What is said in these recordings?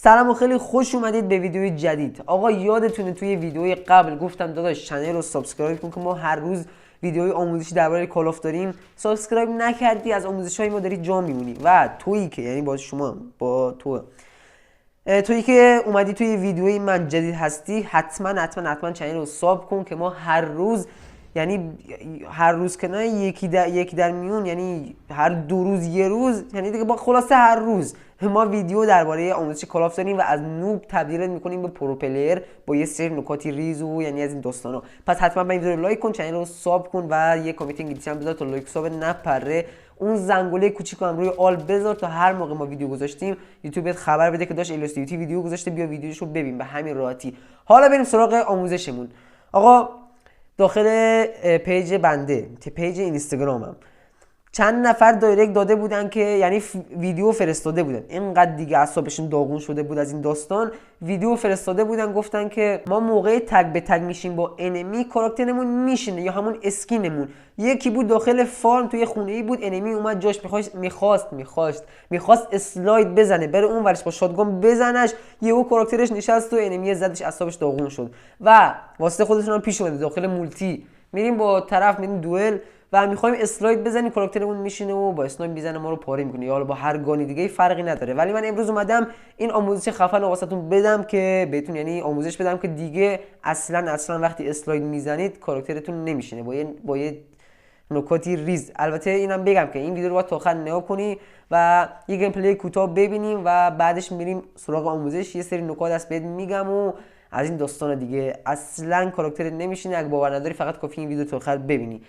سلام و خیلی خوش اومدید به ویدیوی جدید. آقا یادتونه توی ویدیوی قبل گفتم داداش چنل رو سابسکرایب کن که ما هر روز ویدیوی آموزشی درباره کال آف داریم. سابسکرایب نکردی از آموزش‌های ما داری جا میمونی و تویی که یعنی تویی که اومدی توی ویدیوی من جدید هستی، حتما چنل رو ساب کن که ما هر روز، یعنی هر روز که نه یکی در میون، یعنی هر 2 روز یه روز، یعنی دیگه با خلاصه هر روز ما ویدیو درباره آموزش کال آف داریم و از نوب تبدیلت میکنیم به پرو پلیر با یه سری نکاتی ریز و یعنی از این داستانا. پس حتما این ویدیو رو لایک کن، چنل رو ساب کن و یه کامنت انگلیسی هم بذار تا لایک ساب نپره. اون زنگوله کوچیکو هم روی آل بذار تا هر موقع ما ویدیو گذاشتیم یوتیوب بهت خبر بده که داش ایلوستیوتی ویدیو گذاشته، بیا ویدیوشو ببین. به همین راحتی. حالا بریم سراغ آموزشمون. آقا داخل پیج بنده، پیج اینستاگرامم، چند نفر دایرکت داده بودن که یعنی ویدیو فرستاده بودن، اینقدر دیگه اعصابشون داغون شده بود از این داستان. ویدیو فرستاده بودن گفتن که ما موقع تگ به تگ میشیم با انمی کاراکترمون میشینه یا همون اسکینمون. یکی بود داخل فارم توی خونه‌ای بود، انمی اومد جاش میخواست اسلاید بزنه بره اون ورش با شاتگان بزنش، یهو کاراکترش نشست و انمی زدش، اعصابش داغون شد. و واسه خودتون هم پیش اومده داخل مولتی میریم با طرف، میریم دوئل و میخوایم اسلاید بزنیم، کاراکترمون میشینه و با اسنایپ میزنه ما رو پاره میکنه، یا حالا با هر گانی دیگه فرقی نداره. ولی من امروز اومدم این آموزش خفن رو واسهتون بدم که بهتون یعنی آموزش بدم که دیگه اصلا وقتی اسلاید میزنید کاراکترتون نمیشینه با یه نکاتی ریز. البته اینم بگم که این ویدیو رو باید تا آخر نگاه کنی و یه گیم پلی کوتاه ببینیم و بعدش میریم سراغ آموزش. یه سری نکات هست بهت میگم و از این داستان دیگه. اصلا کاراکترت نمیشینه، اگه باور نداری فقط کافی این ویدیو تا آخر ببینی.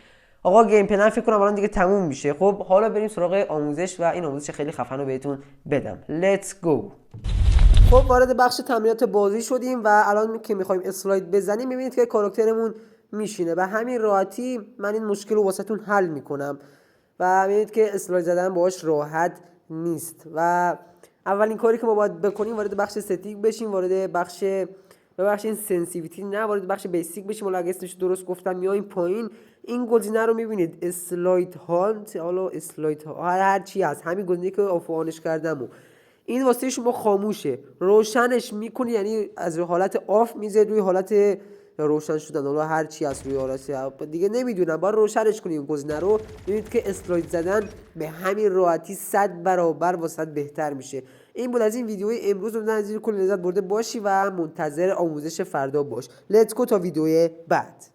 آقا گیم پلن فکر کنم الان دیگه تموم میشه. خب حالا بریم سراغ آموزش و این آموزش خیلی خفن رو بهتون بدم. لیتس گو. خب وارد بخش تمرینات بازی شدیم و الان که میخوایم اسلاید بزنیم میبینید که کاراکترمون میشینه. به همین راحتی من این مشکل رو واسهتون حل میکنم و میبینید که اسلاید زدن باهاش راحت نیست. و اولین کاری که ما باید بکنیم وارد بخش ستینگ بشیم، وارد بخش این سنسیویتی نه، وارد بخش بیسیک بشیم. ولی اگه اسمش درست گفتم میایم پایین، این گزینه رو میبینید اسلاید هانت، حالا اسلاید هر چی هست، همین گزینه‌ای که آف آنش کردم و این واسه شما خاموشه، روشنش میکنی، یعنی از حالت آف میذاری روی حالت روشن شدن، حالا هر چی هست روی حالت دیگه نمیدونم، باید روشنش کنیم گزینه رو. ببینید که اسلاید زدن به همین راحتی 100 برابر واسه بهتر میشه. این بود از این ویدیوی امروز. امیدوارم از این کل لذت برده باشی و منتظر آموزش فردا باش. لیتس گو تا ویدیوی بعد.